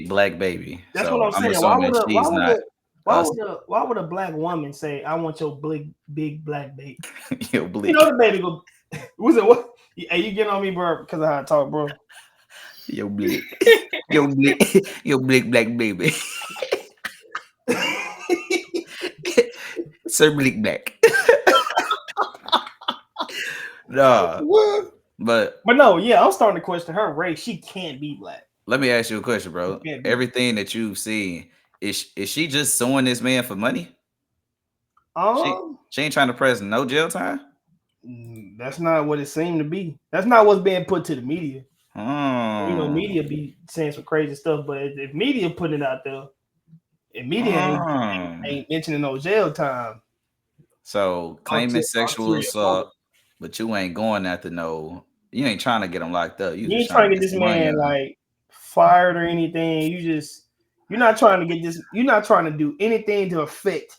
black baby. That's what So I'm I'm saying. assuming she's not us. Why would a black woman say, "I want your big black baby"? Yo, You know blick. the baby go. Was it what? Hey, you getting on me, bro? Because of how I talk, bro. Yo, blick. Yo, blick. Yo, blick black baby. Sir Blick Black. Nah. What? But But no, yeah, I'm starting to question her race. She can't be black. let me ask you a question, She bro. can't be. Everything that you've seen, is she just suing this man for money? She Um, she ain't trying to press no jail time? that's not what it seemed to be. That's not what's being put to the media. You know, Hmm. media be saying some crazy stuff, but if media putting it out there, and media Hmm. ain't mentioning no jail time So claiming until sexual you're public. assault, but you ain't going after no. You ain't trying to get him locked up. You You just ain't trying to trying to get get this some money man on him. like fired or anything. You're not trying to get this. You're not trying to do anything to affect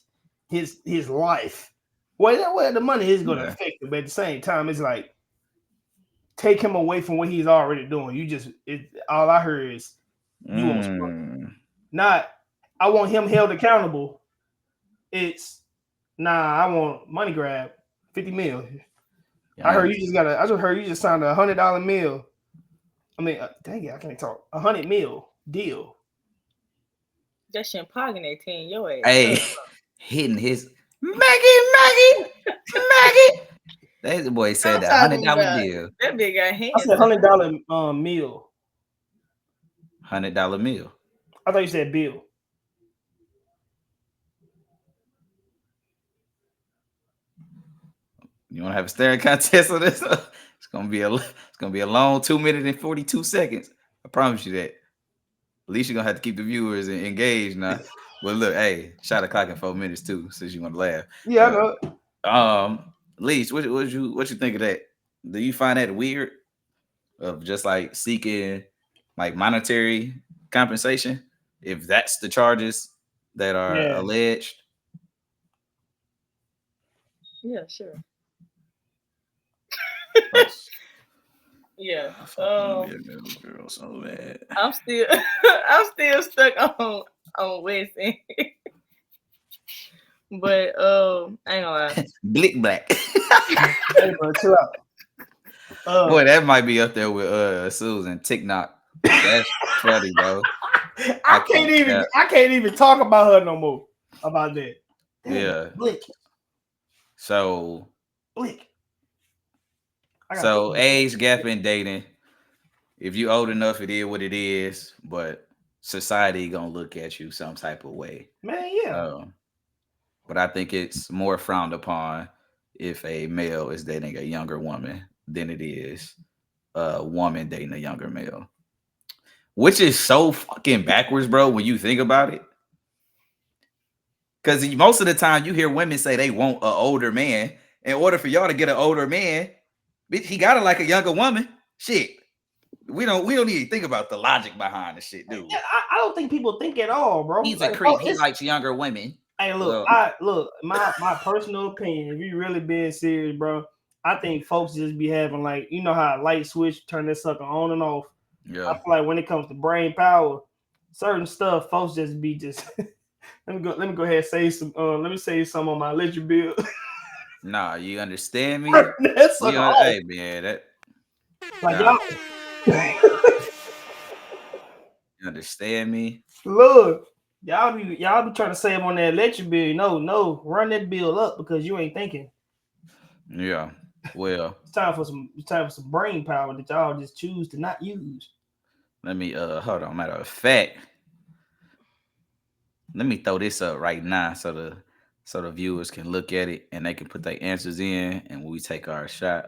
his life. Well, the money is going to Yeah. affect him, but at the same time, it's like take him away from what he's already doing. All I heard is you want some money. Mm. Not I want him held accountable. It's nah, I want money grab 50 mil. Yikes. I just heard you just signed $100 meal. I mean, dang it, I can't talk. 100 mil deal. That shit pogging that 10 your ass Hey, up. hitting his Maggie. That boy I'm said that hundred talking dollar about bill. that big got I hands said too. $100 meal. $100 meal. I thought you said bill. You want to have a staring contest on this? It's gonna be a long 2 minutes and 42 seconds. I promise you that. At least you're gonna have to keep the viewers engaged now. Well, look, hey, shot a clock in 4 minutes too, since you want to laugh. Yeah, I know. Least, what you think of that? Do you find that weird of just like seeking like monetary compensation if that's the charges that are Yeah. alleged? Yeah, sure. Oh, Yeah. I fucking want to be a little girl so bad. I'm still I'm still stuck on West End. But I ain't gonna lie. Blick black. Hey, bro, chill out. Boy, that might be up there with Susan TikTok. That's funny, bro. I can't cap. I can't even talk about her no more. About that. Dang it. Yeah. Blick. So Blick. I got so age gap in dating. If you old enough, it is what it is. But society gonna look at you some type of way. man, yeah. Um, but I think it's more frowned upon if a male is dating a younger woman than it is a woman dating a younger male. Which is so fucking backwards, bro, when you think about it. Because most of the time you hear women say they want an older man. In order for y'all to get an older man, bitch, he gotta like a younger woman. Shit. We don't need to think about the logic behind the shit, do Yeah, we? I don't think people think at all, bro. He's a Like, oh, creep. He it's likes younger women. hey, look, Well, my personal opinion. If you really being serious, bro, I think folks just be having like you know how a light switch turn that sucker on and off. I yeah. feel like when it comes to brain power, certain stuff, folks just be just. Let me go ahead and say some. Let me say some on my electric bill. Nah, you understand me? That sucker off. Hey man, that Like nah, y'all, you understand me? look, y'all be trying to save on that electric bill. No, run that bill up because you ain't thinking. Yeah. Well, It's time for some brain power that y'all just choose to not use. let me hold on. Matter of fact, let me throw this up right now so the viewers can look at it and they can put their answers in and we take our shot.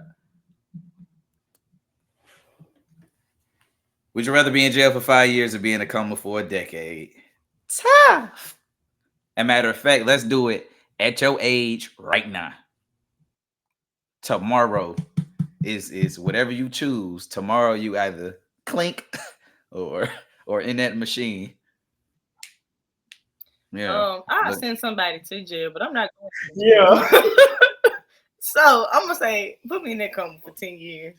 Would you rather be in jail for 5 years or be in a coma for a decade? Tough. As a matter of fact, let's do it at your age right now. Tomorrow is whatever you choose. Tomorrow you either clink or in that machine. Yeah. I'll Look. send somebody to jail, but I'm not going to Yeah. jail. So I'm gonna say put me in that coma for 10 years.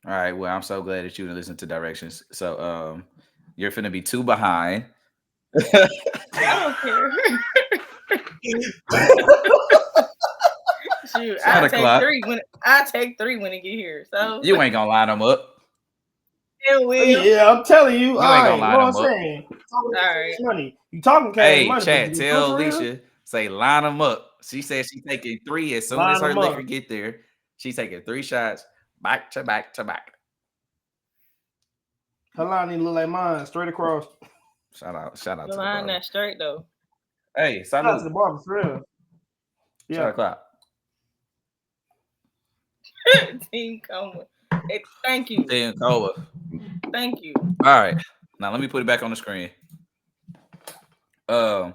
All right. Well, I'm so glad that you listened to directions. So You're finna be 2 behind. I don't care. Shoot, Shot o'clock. I take 3 when it get here. So You ain't gonna line them up. it will. Yeah, I'm telling you. You All ain't right, gonna you line know what them I'm up. saying? Talking All cash right. money. You talking cash Hey, money, but chat, you tell for real? Alicia, say line them up. She said she's taking 3 as soon as Line her them liquor up. get there. She's taking 3 shots back to back to back. Her line need to look like mine, straight across. Shout out The to the line barber. that straight though. Hey, Shout out to the salute. barber, for real. Shot Yeah. o'clock. Team Coma. Thank you. Team Cola. Thank you. All right. Now let me put it back on the screen. All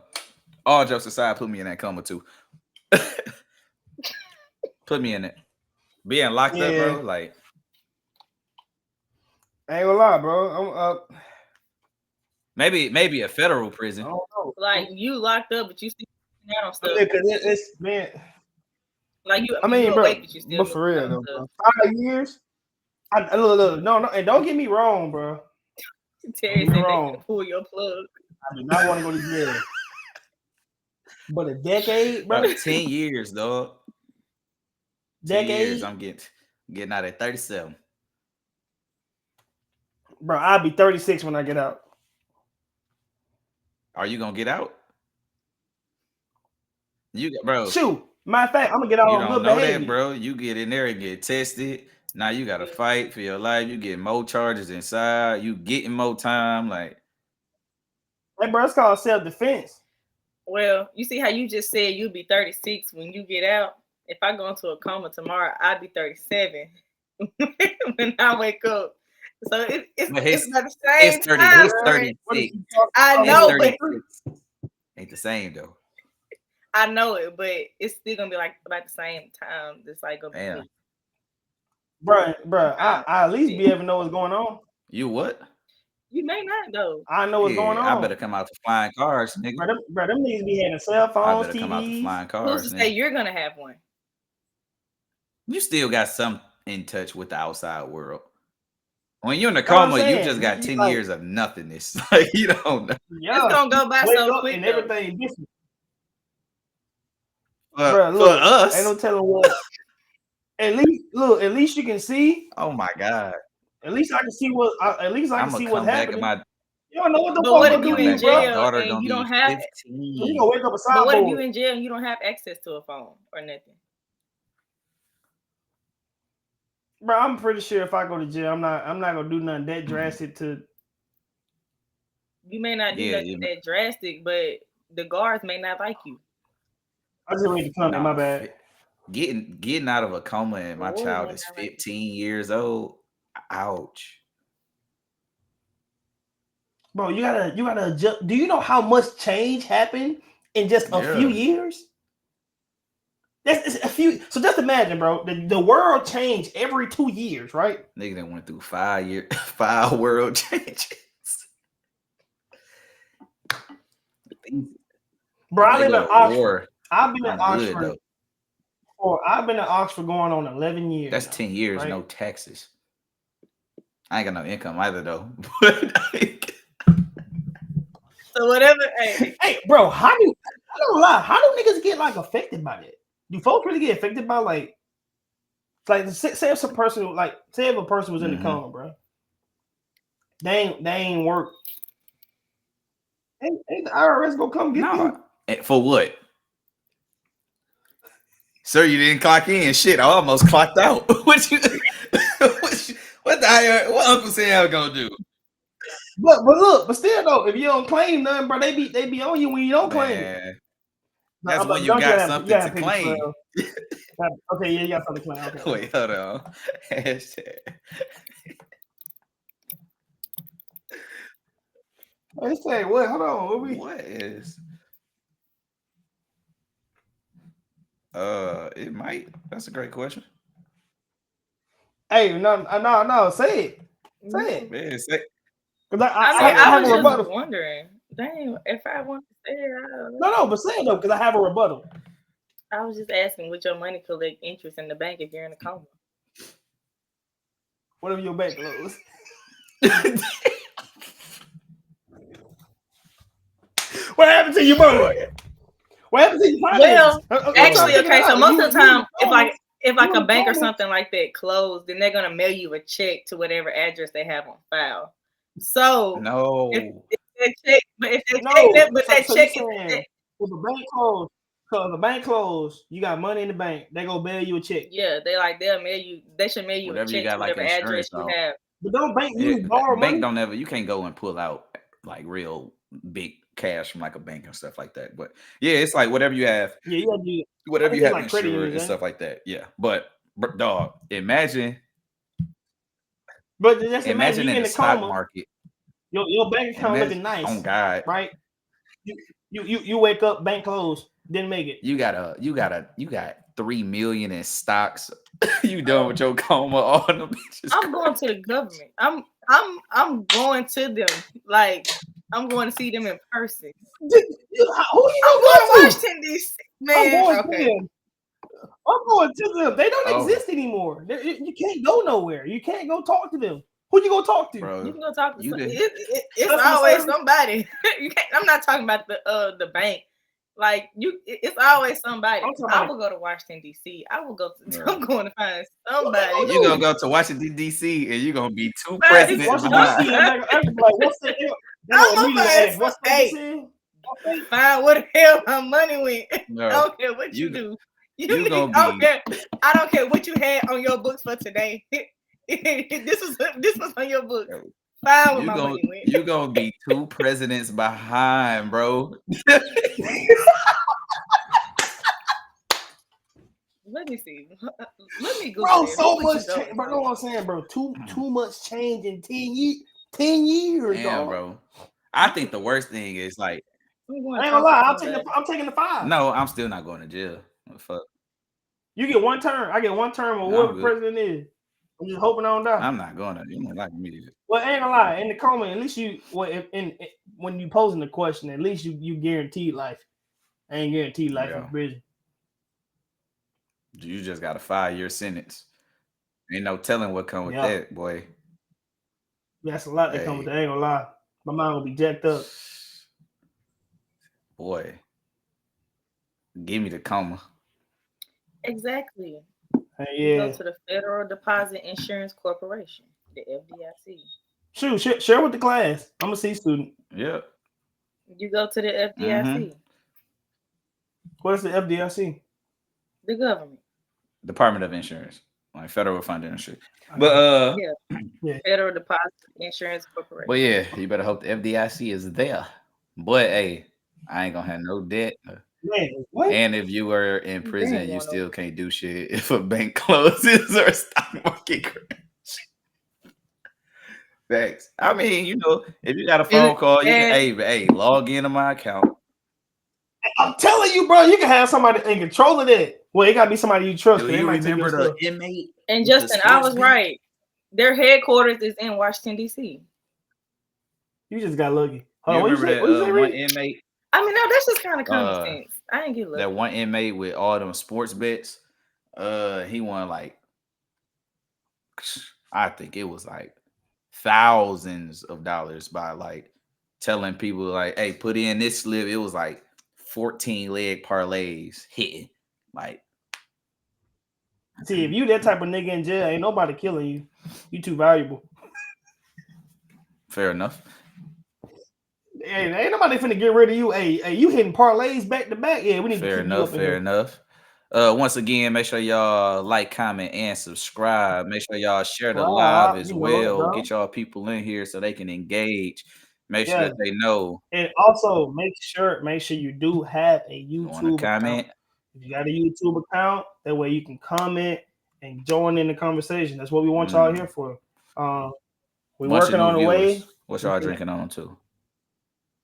jokes aside, put me in that coma too. Put me in it. Being locked up, bro. Like, I ain't gonna lie, bro. I'm up. maybe a federal I prison. don't know. Like you locked up, but you still out on I stuff. mean, 'cause it's man. Like you, I mean, you bro. awake, but you still But for real out though, on bro. 5 years. Look, no, and don't get me wrong, bro. stuff. Terry Don't get me said they wrong. can pull your plug. I do not want to go to jail. But a decade, bro. 10 years, dog. 10 years. Decade, I'm getting out at 37. bro. I'll be 36 when I get out. Are you gonna get out? Bro. Shoot, matter of fact, I'm gonna get out You on don't good know behavior. that, bro. You get in there and get tested. Now you got to fight for your life. You get more charges inside. You getting more time. Like, Hey, bro, it's called self-defense. Well, you see how you just said you'll be 36 when you get out. If I go into a coma tomorrow, I'll be 37 when I wake up. So it's not the same it's 30. time. He's Right? 36. I He's know, but 36. Ain't the same though. I know it, but it's still gonna be like about the same time. It's like gonna Damn. be Bro, I at least be able to know what's going on. You what? You may not though. I know what's going I on. better come out to flying cars, nigga. Bro, them niggas be having cell I phones, better come out to TVs. flying Who's cars, to say nigga. you're gonna have one? You still got some in touch with the outside world. When you're in a That's what I'm coma, you saying. just got You 10 like- years of nothingness. Like, you don't know. Yeah, It's gonna go by wake so up quick and though. everything different. For Look, us. ain't no telling what. At least you can see. Oh my God. At least I can see what. At least I can see what's happening. You don't know what the But fuck what gonna if do you to in you, bro. jail daughter and gonna you be don't have? 15. You gonna wake up a But what if you cyborg. in jail and you don't have access to a phone or nothing? Bro, I'm pretty sure if I go to jail, I'm not gonna do nothing that drastic to. You may not do Yeah, nothing that drastic, but the guards may not like you. I just read the comment. My bad. Getting out of a coma and my Boy, child may is not like 15 years old. Ouch. Bro, you gotta adjust. Do you know how much change happened in just a few years? That's a few. So just imagine, bro. The world changed every 2 years, right? Nigga that went through 5 years, 5 world changes. Bro, I live in Oxford. I've been in Oxford. I've been in Oxford going on 11 years. That's 10 years, right? no taxes. I ain't got no income either though. So whatever. Hey, bro, I don't lie. How do niggas get like affected by that? Do folks really get affected by like say if a person was in the coma, bro? They ain't work. Ain't the IRS gonna come get you? For what? Sir, you didn't clock in. Shit, I almost clocked out. What the IRS? What Uncle Sam gonna do? But still though, if you don't claim nothing, bro, they be on you when you don't claim it. That's when you got something to claim. Okay, yeah, you got something to claim. Okay. Wait, hold on. Hashtag. Hashtag what? Hold on. What is? It might. That's a great question. Hey, no. Say it. Man, say. Because I have a rebuttal. Just wondering, dang, if I want to say it, I don't know. No, but say it though, because I have a rebuttal. I was just asking, would your money collect interest in the bank if you're in a coma? What if your bank closed? What happened to your money? What happened to your finances? Well, actually, okay. So most of the time, if like a bank or coma. something like that closed, then they're gonna mail you a check to whatever address they have on file. So No. if that check, but if they No, check that, but so that you check saying is if the bank closed, so if the bank closed, you got money in the bank, they go mail you a check. yeah, they'll mail you. They should mail you a Whatever you check to got like whatever address insurance you on. have. But don't bank you borrow Bank money? don't ever. You can't go and pull out like real big cash from like a bank and stuff like that. But yeah, it's like whatever you have, Yeah, you gotta do. whatever you have like credit insured and unions, stuff like that. Yeah, but dog, imagine But just imagine you in in the the stock coma, market. your bank account looking nice. On God, right? You wake up, bank closed, didn't make it. You got 3 million in stocks. You done with your coma? All them bitches. I'm going to the government. I'm going to them. Like I'm going to see them in person. Who you I'm going to Washington D.C. Man, I'm going to them. I'm going to them. They don't exist anymore. You can't go nowhere. You can't go talk to them. Who you gonna talk to? Bro, you can go talk to. It's always somebody. You can't. I'm not talking about the bank. Like it's always somebody. I will go to Washington D.C. I will go. I'm going to find somebody. You gonna go to Washington D.C. and you gonna be 2 presidents. What's the find where the hell my money went. No. I don't care what you do. You gonna I don't care what you had on your books for today. this was on your book. Find where my money went. You gonna be 2 presidents behind, bro. Let me see. Let me go. Bro, so much change. Bro, know what I'm saying, bro? Too much change in 10 years. Damn, bro. I think the worst thing is like, I ain't gonna lie. I'm taking the 5. No, I'm still not going to jail. Fuck. You get 1 term. I get 1 term of whoever president is. I'm just hoping I don't die. I'm not going to. You don't like me. Well, I ain't gonna lie. In the coma, at least you. Well, when you posing the question, at least you guaranteed life. I ain't guaranteed life in prison. You just got a 5-year sentence. Ain't no telling what come with that, boy. That's a lot that come with that. I ain't gonna lie. My mind will be jacked up. Boy, give me the coma. Exactly. You go to the Federal Deposit Insurance Corporation, the FDIC. Shoot, share with the class. I'm a C student. Yep. You go to the FDIC. Mm-hmm. What is the FDIC? The government. Department of Insurance, like federal funding and shit. But Federal Deposit Insurance Corporation. But yeah, you better hope the FDIC is there. But hey, I ain't gonna have no debt. Man, what? And if you were in prison, you still can't do shit if a bank closes or a stock market crash. Thanks. I mean, if you got a phone call, you can hey, log into my account. I'm telling you, bro, you can have somebody in control of that. Well, it gotta be somebody you trust. Do you remember the inmate? And Justin, I was right. Their headquarters is in Washington, D.C. You just got lucky. You remember that one inmate? I mean, no, that's just kind of common sense. I ain't get lucky. That one inmate with all them sports bets, he won like, I think it was like thousands of dollars by like telling people like, hey, put in this slip. It was like 14 leg parlays hitting. Like, see, if you that type of nigga in jail, ain't nobody killing you. You too valuable. Fair enough. Hey, ain't nobody finna get rid of you. Hey, you hitting parlays back to back. Yeah, we need to keep you up. Fair enough. Once again, make sure y'all like, comment, and subscribe. Make sure y'all share the live as well. Get y'all people in here so they can engage. Make sure that they know. And also make sure you do have a YouTube account. If you got a YouTube account, that way you can comment and join in the conversation. That's what we want y'all here for. We're working on the way. What y'all drinking on too?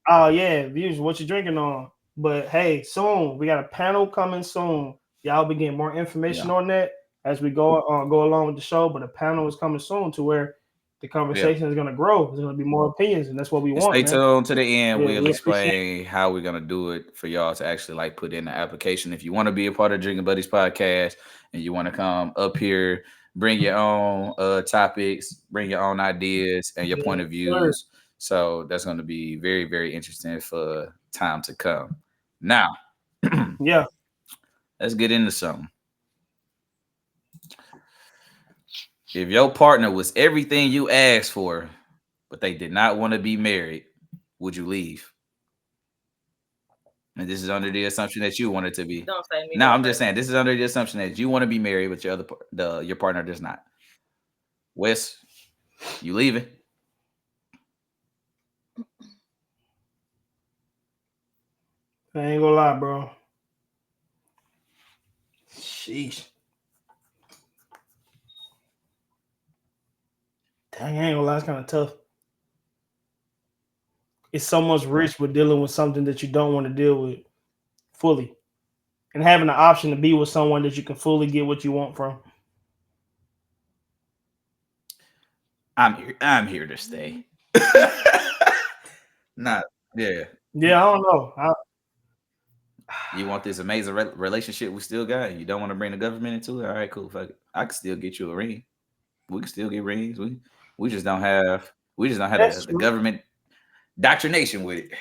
Oh yeah, views. What you drinking on? But hey, soon we got a panel coming soon. Y'all be getting more information on that as we go along with the show. But a panel is coming soon to where the conversation is going to grow. There's going to be more opinions, and that's what we want. Stay tuned to the end. We'll explain how we're going to do it for y'all to actually like put in the application. If you want to be a part of Drinking Buddies podcast and you want to come up here, bring your own topics, bring your own ideas and your point of views. So that's going to be very, very interesting for time to come. Now, Yeah. let's get into something. If your partner was everything you asked for, but they did not want to be married, would you leave? And this is under the assumption that you want it to be. Don't say me No, go I'm just first. saying this is under the assumption that you want to be married, but your partner does not. Wes, you leaving? I ain't gonna lie, bro. Sheesh. Dang, I ain't gonna lie, it's kind of tough. It's so much risk with dealing with something that you don't want to deal with fully, and having the option to be with someone that you can fully get what you want from. I'm here to stay. Not yeah. Yeah, I don't know. You want this amazing relationship we still got? You don't want to bring the government into it? All right, cool. Fuck it. I can still get you a ring. We can still get rings. We just don't have That's the true. government doctrination with it.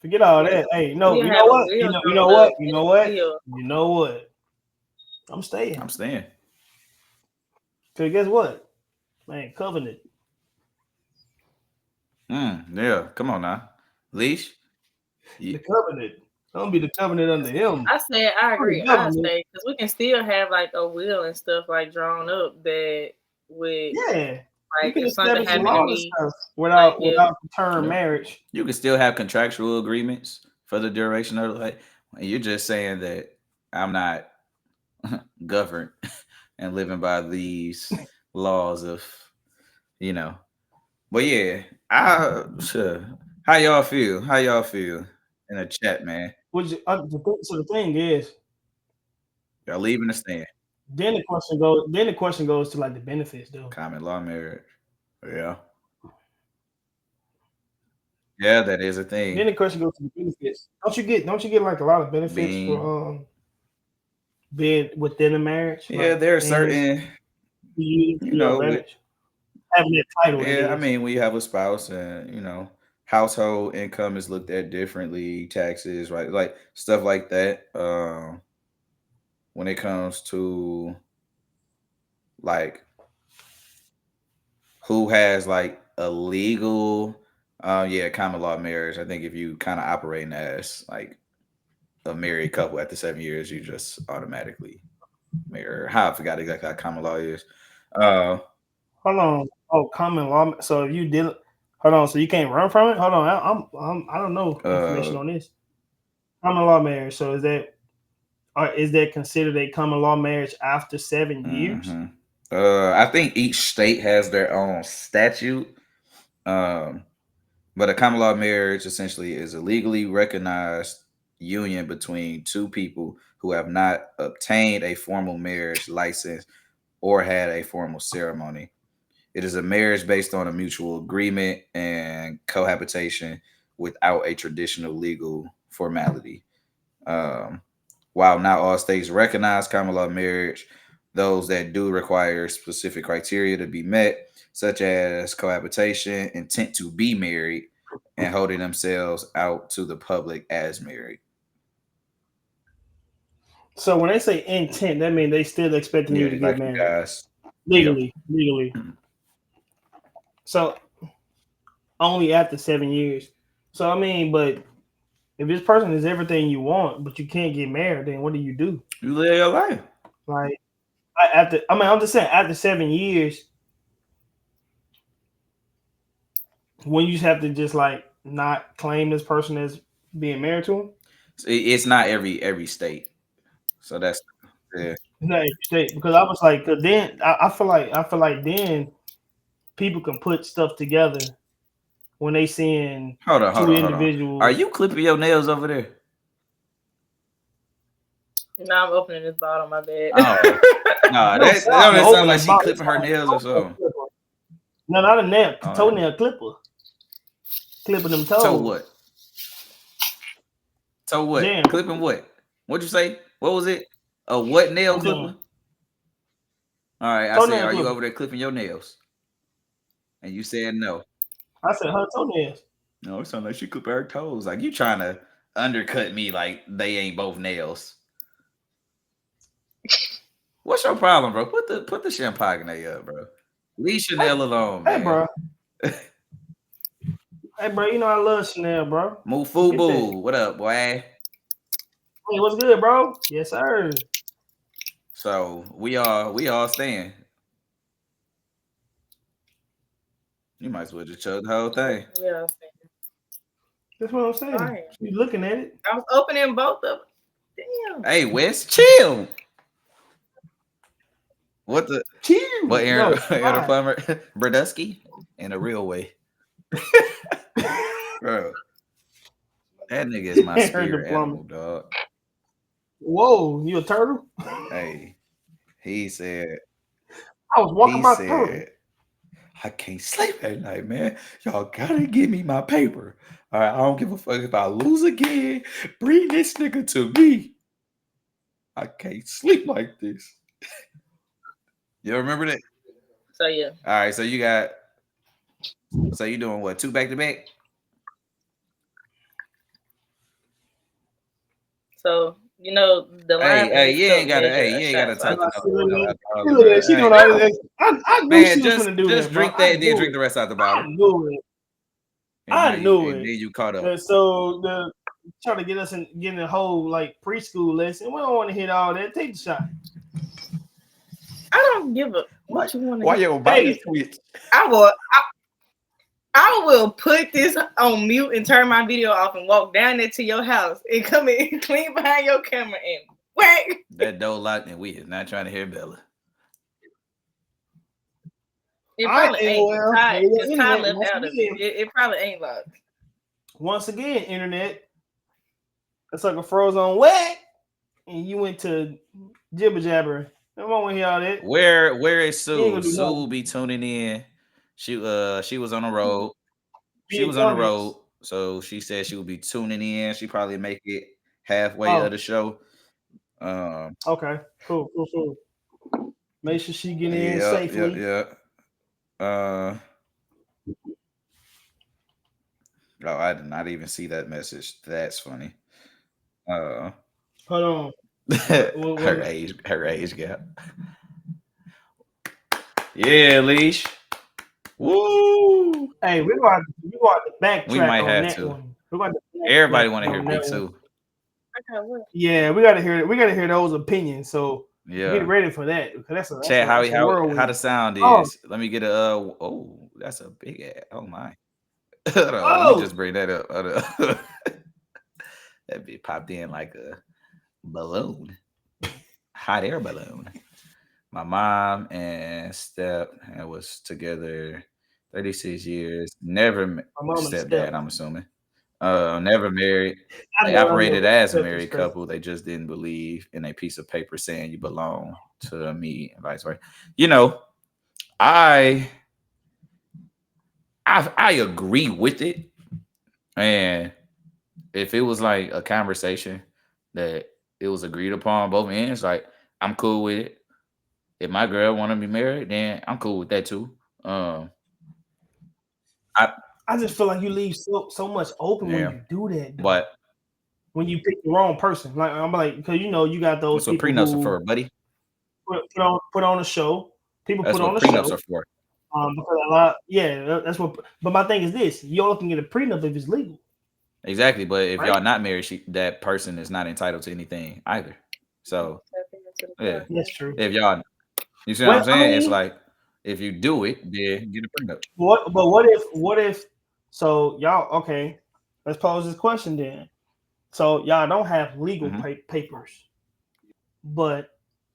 Forget all Yeah, that. Hey, no, we'll you know have a what? will You know drawn what? up You and know a what? seal. You know what? I'm staying. I'm staying. Cause guess what? Man, covenant. Yeah. Come on now, leash. The Yeah. covenant. Don't be the covenant under him. I said I I'm the agree. I government. say because we can still have like a will and stuff like drawn up that would Yeah. You like can if something establish a happened to lot of me, stuff like if without the term Yeah. marriage. You can still have contractual agreements for the duration of the life. You're just saying that I'm not governed and living by these laws of, you know. But yeah, I sure. How y'all feel? How y'all feel in the chat, man? Which so the thing is, Y'all leaving or staying? then the question goes to like the benefits though. Common law marriage. Yeah, yeah, that is a Then thing. the question goes to the benefits. Don't you get like a lot of benefits Being for being within a marriage? yeah, Like there are things certain you use to your with advantage. Having that title that yeah. I is. mean, we have a spouse, and household income is looked at differently, taxes, right, like stuff like that. When it comes to like who has like a legal yeah, common law marriage. I think if you kind of operating as like a married couple after 7 years, you just automatically marry. How I forgot exactly how common law is. Uh Hold on. Oh, common law. So if you did, hold on. So you can't run from it. Hold on. I don't know information uh on this. Common law marriage. So is that considered a common law marriage after 7 years? hmm I think each state has their own statute. Um but a common law marriage essentially is a legally recognized union between two people who have not obtained a formal marriage license or had a formal ceremony. It is a marriage based on a mutual agreement and cohabitation without a traditional legal formality. Um, while not all states recognize common law marriage, those that do require specific criteria to be met, such as cohabitation, intent to be married, and holding themselves out to the public as married. So when they say intent, that means they still expecting you Yeah, to get like you married guys. Yep. legally. So only after 7 years. So I mean, but if this person is everything you want, but you can't get married, then what do you do? You live your life. Like I'm just saying after 7 years, when you just have to just like not claim this person as being married to him. It's not every state. So that's yeah. No, state because I was like, cause then I feel like then people can put stuff together when they seeing Hold two on, hold on. Are individuals. you clipping your nails over there? now I'm opening this bottle. My bad. Oh, no, You don't that sound don't to that sound open like the she box. It clipping her sound like nails or a toenail something. clipper. No, not a nail, All right. toenail clipper, clipping them So toes. what? So what? Damn, Clipping what? What'd you say? What was it? A what nail I'm done. clipper? All right, I said, Toenail are you clipper. over there clipping your nails? And you said no. I said her toenails. No, it sounds like she clipped her toes. Like you trying to undercut me like they ain't both nails. What's your problem, bro? Put the champagne up, bro. Leave Hey, Chanel alone, hey, man. bro. Hey, bro. You know I love Chanel, bro. Don't get that. Mufubu, what up, boy? Hey, what's good, bro? Yes, sir. So we all staying. You might as well just chug the whole thing. We all saying. That's what I'm All saying. right. You looking at it? I was opening both of them. Damn. Hey, Wes, chill. What the? Chill. What Aaron No, Aaron fine. Plummer, Brodusky, in a real way, bro. That nigga is my Aaron the spirit plumber. animal, dog. Whoa, you a turtle? Hey, he said. I was walking He my turtle. said. I can't sleep at night, man. Y'all gotta give me my paper. All right, I don't give a fuck if I lose again. Bring this nigga to me. I can't sleep like this. You remember that? So yeah. All right, so you got. So you doing what? Two back to back? So you know the line for Hey, this you ain't cup gotta. measure Hey, a you ain't shot. gotta So I talk Nah, to just no see, look girl at out that. the See, look at bottle, that. She bro. doing Hey, all no. this. I knew man, she was gonna do just that, bro. drink I that, then knew drink it. the rest out the I bottle, knew it. and now I you knew and it. then you caught up. So the trying to get us in getting a whole like preschool lesson. We don't want to hit all that. Take the shot. I don't give a Why? what you want to Why hear. your Take body it. twitch? I will. I will put this on mute and turn my video off and walk down there to your house and come in and clean behind your camera and whack. That door locked, and we is not trying to hear Bella. It All right, probably ain't AOL. Hey, the because Ty internet. left Once out of it. again, It probably ain't locked. once again, internet. It's like a frozen wet, and you went to jibber jabber. I don't want to hear all that. Where is You ain't Sue? gonna do Sue nothing. will be tuning in. She was on the road. She Be in was on the road, comments. so she said she would be tuning in. She probably make it halfway of Oh, the show. Um, okay. Cool, cool, cool. Make sure she get in yeah, yeah, safely. yeah. Oh, I did not even see that message. That's funny. Uh, Hold on. her age gap. Yeah, leash. Woo. Hey, we're going to We backtrack might on have that to. one. We're going to Everybody want backtrack to hear on that Big one. Sue. I got what? Yeah, we got to hear. We got to hear those opinions. So get Yeah. ready for that because Chat, that's a how the whirlwind. sound Oh, is. Let me get a oh, that's a big ass. Oh my. Hold on, let me oh, just bring that up. Hold on. That be popped in like a balloon. Hot air balloon. My mom and step and was together 36 years. Never my mom and stepdad, step. I'm assuming. Never married. I They know, I operated know. as a Step is married crazy. couple. They just didn't believe in a piece of paper saying you belong to me and vice versa. You know, I I agree with it. And if it was like a conversation that it was agreed upon both ends, like I'm cool with it. If my girl want to be married, then I'm cool with that too. I I just feel like you leave so much open when yeah, you do that though. but When you pick the wrong person, like I'm like, because you got those that's what people prenups are who for, buddy. put on a show. People That's put on what a prenups show. are for. Because a lot, yeah, that's what. But my thing is this: you all can get a prenup if it's legal, Exactly, but if right? y'all not married, that person is not entitled to anything either. So Tap into the yeah, That's platform. true. if y'all, you see what I'm Well, I saying? It's mean, like if you do it, then get a prenup. what? But what if? So y'all, okay? Let's pose this question then. So y'all don't have legal Hmm. papers, but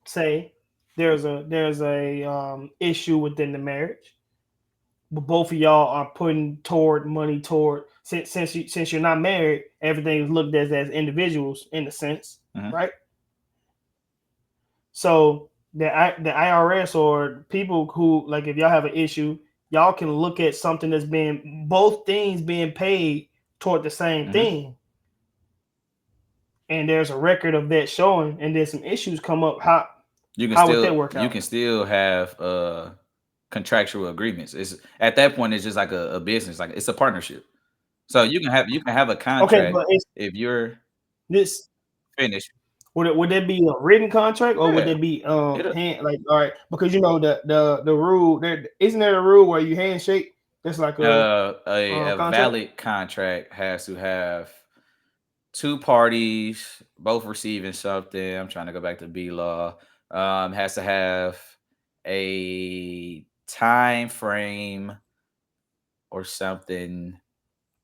say there's a issue within the marriage, but both of y'all are putting toward money toward since you're not married, everything is looked at as individuals in a sense, Hmm. right? So the IRS or people who like if y'all have an issue, y'all can look at something that's being both things being paid toward the same Hmm. thing, and there's a record of that showing, and then some issues come up. How would that work You out? can still have contractual agreements. It's at that point it's just like a business, like it's a partnership. So you can have a Okay, contract but it's if you're this. finished. Would that be a written contract or would Yeah. that be It'll hand like all right? Because you know the rule there isn't there a rule where you handshake? That's like a a contract. valid contract has to have two parties both receiving something. I'm trying to go back to B law. Has to have a time frame or something.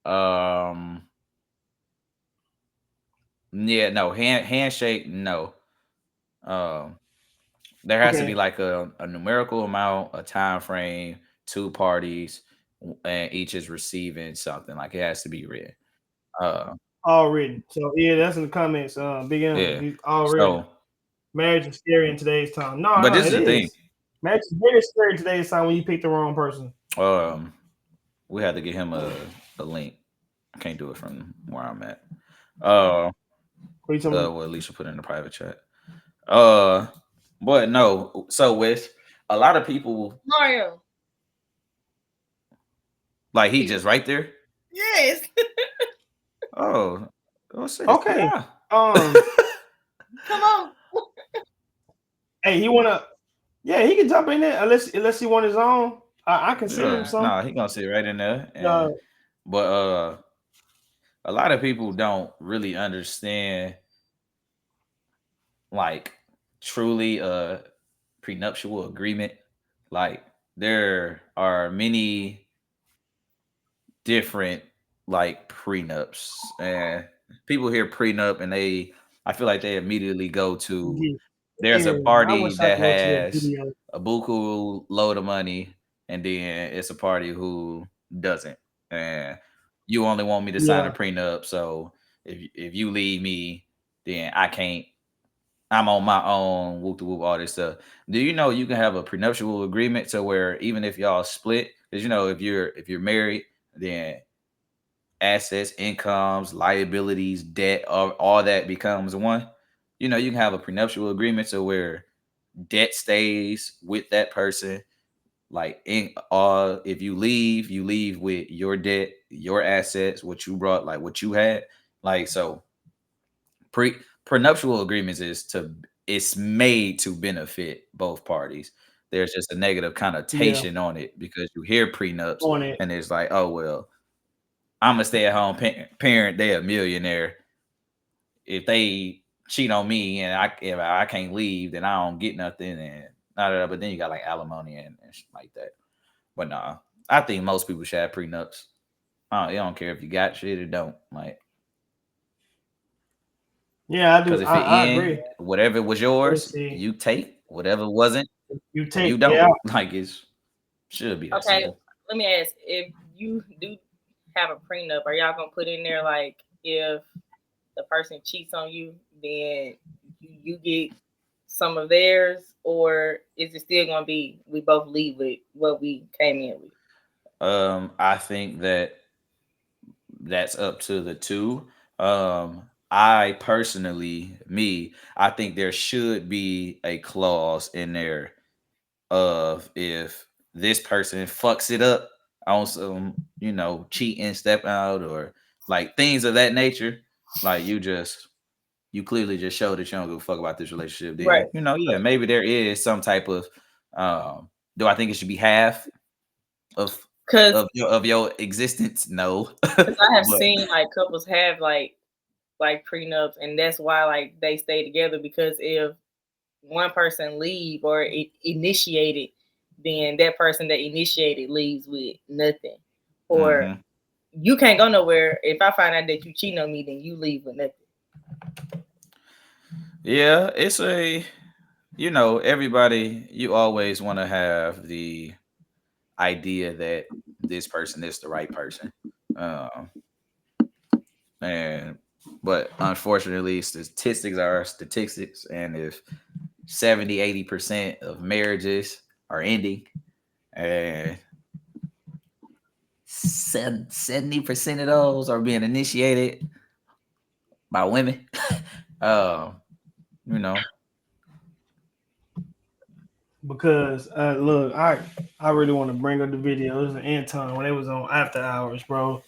Um, yeah, no handshake. No. Um, there has to be Okay, like a numerical amount, a time frame, two parties, and each is receiving something. Like it has to be written. Uh, all written. So yeah, that's in the comments. Big M, yeah. he's all written. So, Marriage is scary in today's time. No, but no, this it is the thing. is. Marriage is very scary in today's time when you pick the wrong person. Um, we had to get him a link. I can't do it from where I'm at. Uh, What you talking about? well, Alicia put it in the private chat. Uh, but no. So with a lot of people, Mario. like he just right there. Yes. Oh, what's this? Okay. Yeah. Come on. Hey, he wanna yeah, he can jump in there unless he want his own. I can send him Yeah. some. No, he gonna sit right in there. Uh, But a lot of people don't really understand like truly a prenuptial agreement. Like there are many different like prenups, and people hear prenup and I feel like they immediately go to yeah, there's a scary. I party wish I that could go to the has video. a buku load of money, and then it's a party who doesn't, and you only want me to sign a Yeah, prenup, so if you leave me, then I can't. I'm on my own, whoop the whoop, all this stuff. Do you know you can have a prenuptial agreement to where even if y'all split, because you know if you're married, then assets, incomes, liabilities, debt, all that becomes one. You know, you can have a prenuptial agreement to where debt stays with that person. Like in if you leave with your debt, your assets, what you brought, like what you had. Like so pre prenuptial agreements is to it's made to benefit both parties. There's just a negative yeah, connotation on it because you hear prenups on it. and it's like, oh well, I'm a stay at home parent. They a millionaire. If they cheat on me and if I can't leave, then I don't get nothing. And but then you got like alimony and shit like that. But nah, I think most people should have prenups. You don't care if you got shit or don't. Like, Yeah, I do. because if it I end, agree. whatever was Let's yours, see. you take. Whatever wasn't, You take you it don't. out. Like it's should be that Okay. simple. Let me ask: if you do have a prenup, are y'all gonna put in there like if the person cheats on you, then you get some of theirs, or is it still gonna be we both leave with what we came in with? I think that's up to the two. I personally, I think there should be a clause in there of if this person fucks it up on some, cheating, step out, or like things of that nature, like you clearly just showed that you don't give a fuck about this relationship. Right. Then yeah, maybe there is some type of. Do I think it should be half of Because of your existence? No, I have but seen like couples have like prenups, and that's why like they stay together because if one person leave or initiated, then that person that initiated leaves with nothing. Or hmm you can't go nowhere. If I find out that you cheating on me, then you leave with nothing. yeah, it's everybody. You always want to have the idea that this person is the right person. Um, and but unfortunately statistics are statistics, and if 70-80% of marriages are ending and 70% of those are being initiated by women, um you know because look, I really want to bring up the video. It was Anton when they was on After Hours, bro.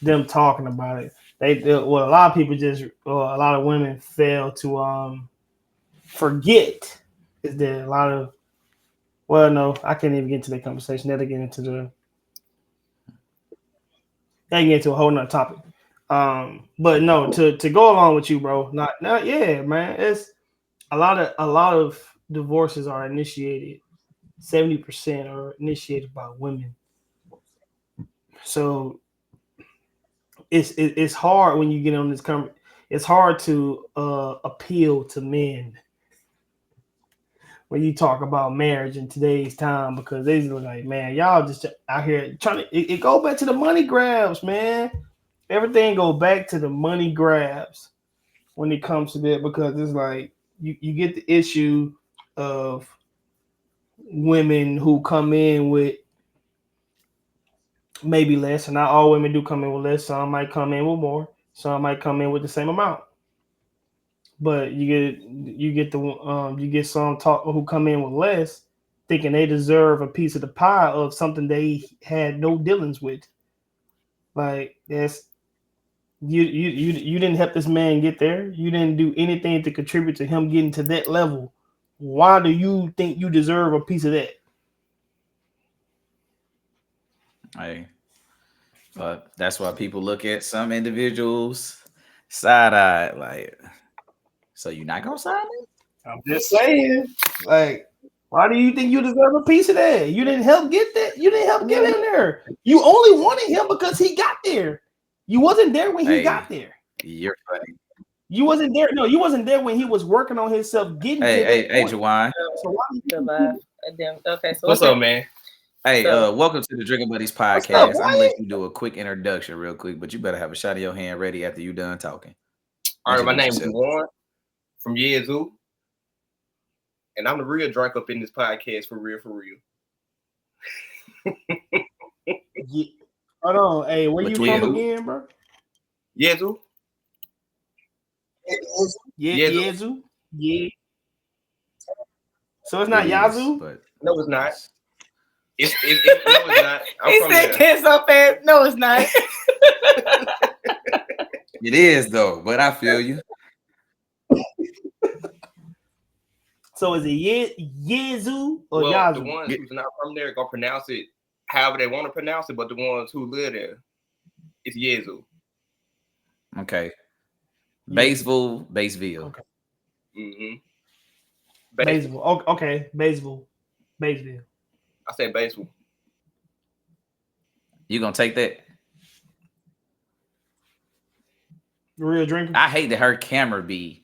Them talking about it. Well, a lot of people just a lot of women fail to forget is that a lot of well, no, I can't even get into the conversation. That'll get into they get into a whole nother topic. But no, to go along with you, bro. Not yeah, man. It's a lot of divorces are initiated. 70% are initiated by women. So it's hard when you get on this it's hard to appeal to men when you talk about marriage in today's time because they look like, man, y'all just out here trying to it go back to the money grabs, man. Everything go back to the money grabs when it comes to that because it's like you get the issue of women who come in with maybe less, and not all women do come in with less. Some might come in with more. Some might come in with the same amount. But you get some talk who come in with less, thinking they deserve a piece of the pie of something they had no dealings with. Like that's you didn't help this man get there. You didn't do anything to contribute to him getting to that level. Why do you think you deserve a piece of that? Hey, but that's why people look at some individuals side eye, like, so you're not gonna sign it? I'm just saying, like, why do you think you deserve a piece of that? You didn't help get that. You didn't help get him there. You only wanted him because he got there. You wasn't there when he got there. You're funny. You wasn't there. No, you wasn't there when he was working on himself getting to that point. Jawan. So why do you Okay, so what's up, man? Hey, welcome to the Drinking Buddies podcast. I'm gonna let you do a quick introduction real quick, but you better have a shot of your hand ready after you done talking. All right, my name is Warren from Yazoo, and I'm the real drunk up in this podcast for real, for real. Yeah. Hold on, hey, where you from again, bro? Yazoo. Yazoo. Yeah. So it's not Yazoo, but no, it's not. No, it's not. He said that so fast. No, it's not. It is though, but I feel you. So is it Yazoo or Yazoo? The ones who's not from there gonna pronounce it however they want to pronounce it, but the ones who live there, it's Yazoo. Okay. Batesville. Okay. Mm-hmm. Batesville. Okay. Batesville. I said Batesville. You gonna take that? Real drinker. I hate that her camera be.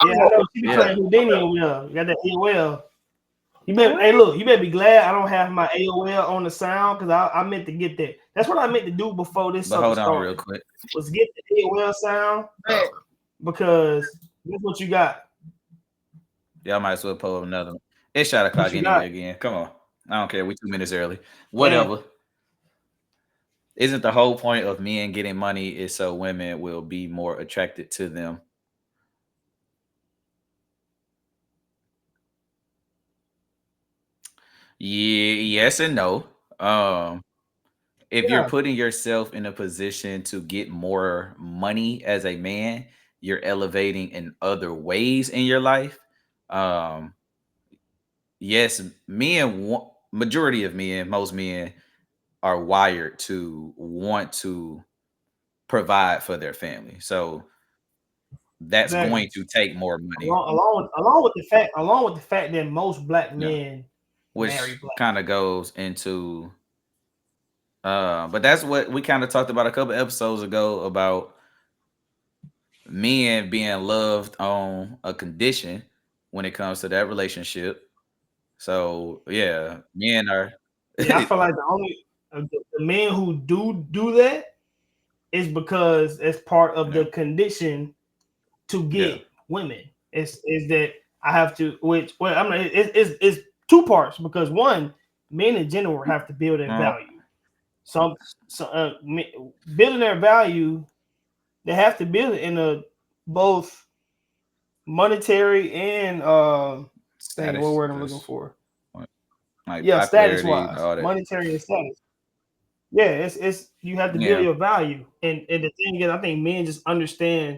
Yeah, I know she be playing Houdini over there. You got that AOL. You better be glad I don't have my AOL on the sound because I meant to get that. That's what I meant to do before this. But hold on real quick. Was get the AOL sound because that's what you got. Y'all might as well pull up another one. It's shot o'clock anyway again. Come on. I don't care. We 2 minutes early. Whatever. Yeah. Isn't the whole point of men getting money is so women will be more attracted to them? Yeah, yes and no. If you're putting yourself in a position to get more money as a man, you're elevating in other ways in your life. Yes, majority of men, most men are wired to want to provide for their family. So that's going to take more money. Along with the fact that most black men which kind of goes into but that's what we kind of talked about a couple episodes ago about men being loved on a condition when it comes to that relationship. So yeah, men are. I feel like the men who do that is because it's part of the condition to get women. Is that I have to it's two parts because one, men in general have to build their value. So building their value, they have to build it in a both monetary and Dang, what word I'm looking for? Like yeah, status popularity, wise, all that. monetary and status. Yeah, it's you have to build your value, and the thing is, I think men just understand